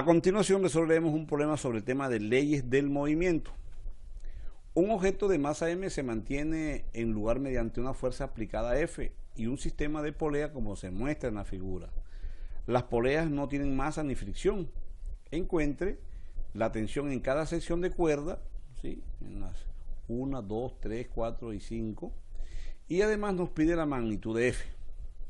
continuación resolveremos un problema sobre el tema de leyes del movimiento. Un objeto de masa m se mantiene en lugar mediante una fuerza aplicada F y un sistema de polea como se muestra en la figura. Las poleas no tienen masa ni fricción. Encuentre la tensión en cada sección de cuerda, ¿sí? En las 1, 2, 3, 4 y 5. Y además nos pide la magnitud de F.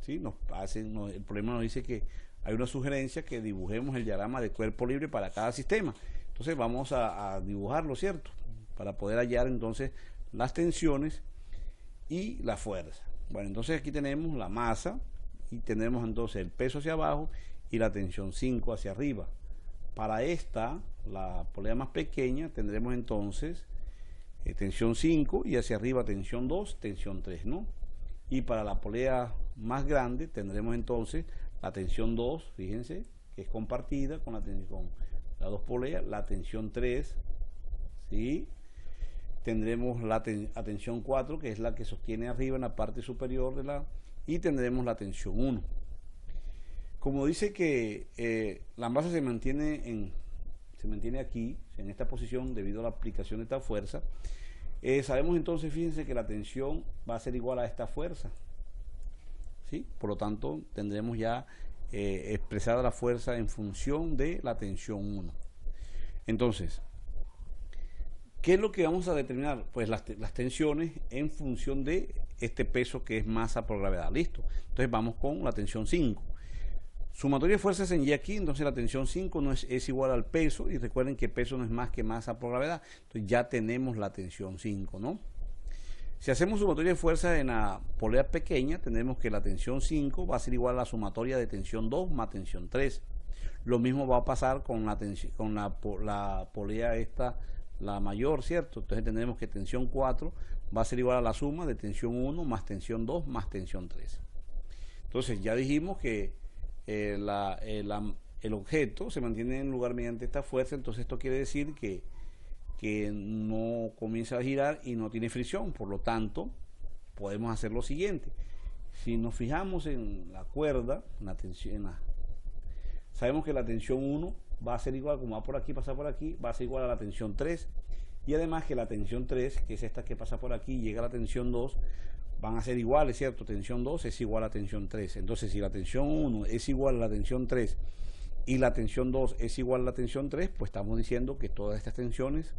¿Sí? El problema nos dice que hay una sugerencia que dibujemos el diagrama de cuerpo libre para cada sistema. Entonces vamos a dibujarlo, ¿cierto? Para poder hallar entonces las tensiones y la fuerza. Bueno, entonces aquí tenemos la masa y tenemos entonces el peso hacia abajo y la tensión 5 hacia arriba. Para esta, la polea más pequeña, tendremos entonces tensión 5 y hacia arriba tensión 2, tensión 3, ¿no? Y para la polea más grande tendremos entonces la tensión 2, fíjense, que es compartida con las dos poleas, la tensión 3, ¿sí? Tendremos la tensión 4, que es la que sostiene arriba en la parte superior y tendremos la tensión 1. Como dice que la masa se mantiene aquí, en esta posición, debido a la aplicación de esta fuerza, sabemos entonces, fíjense, que la tensión va a ser igual a esta fuerza, ¿sí? Por lo tanto, tendremos ya expresada la fuerza en función de la tensión 1. Entonces, ¿qué es lo que vamos a determinar? Pues las tensiones en función de este peso que es masa por gravedad. Listo. Entonces vamos con la tensión 5. Sumatoria de fuerzas en Y aquí, entonces la tensión 5 no es igual al peso, y recuerden que peso no es más que masa por gravedad. Entonces ya tenemos la tensión 5, ¿no? Si hacemos sumatoria de fuerzas en la polea pequeña, tendremos que la tensión 5 va a ser igual a la sumatoria de tensión 2 más tensión 3. Lo mismo va a pasar con la polea esta, la mayor, ¿cierto? Entonces tendremos que tensión 4 va a ser igual a la suma de tensión 1 más tensión 2 más tensión 3. Entonces ya dijimos que el objeto se mantiene en lugar mediante esta fuerza, entonces esto quiere decir que no comienza a girar y no tiene fricción. Por lo tanto, podemos hacer lo siguiente. Si nos fijamos en la cuerda, sabemos que la tensión 1 va a ser igual, como va por aquí, pasa por aquí, va a ser igual a la tensión 3, y además que la tensión 3, que es esta que pasa por aquí, llega a la tensión 2, van a ser iguales, ¿cierto? Tensión 2 es igual a tensión 3. Entonces, si la tensión 1 es igual a la tensión 3 y la tensión 2 es igual a la tensión 3, pues estamos diciendo que todas estas tensiones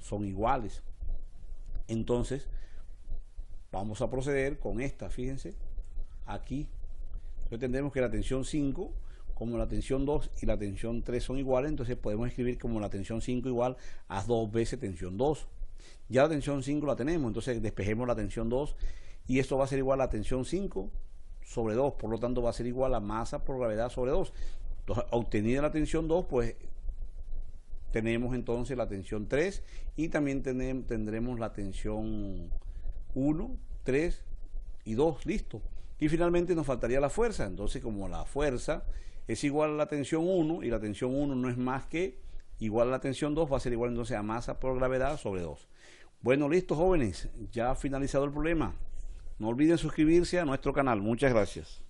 son iguales. Entonces, vamos a proceder con esta, fíjense, aquí. Entonces tendremos que la tensión 5, como la tensión 2 y la tensión 3 son iguales, entonces podemos escribir como la tensión 5 igual a 2 veces tensión 2. Ya la tensión 5 la tenemos, entonces despejemos la tensión 2 y esto va a ser igual a la tensión 5 sobre 2, por lo tanto va a ser igual a masa por gravedad sobre 2. Entonces, obtenida la tensión 2, pues tenemos entonces la tensión 3 y también tendremos la tensión 1, 3 y 2, listo. Y finalmente nos faltaría la fuerza. Entonces, como la fuerza es igual a la tensión 1 y la tensión 1 no es más que igual a la tensión 2, va a ser igual entonces a masa por gravedad sobre 2. Bueno, listo, jóvenes, ya ha finalizado el problema. No olviden suscribirse a nuestro canal. Muchas gracias.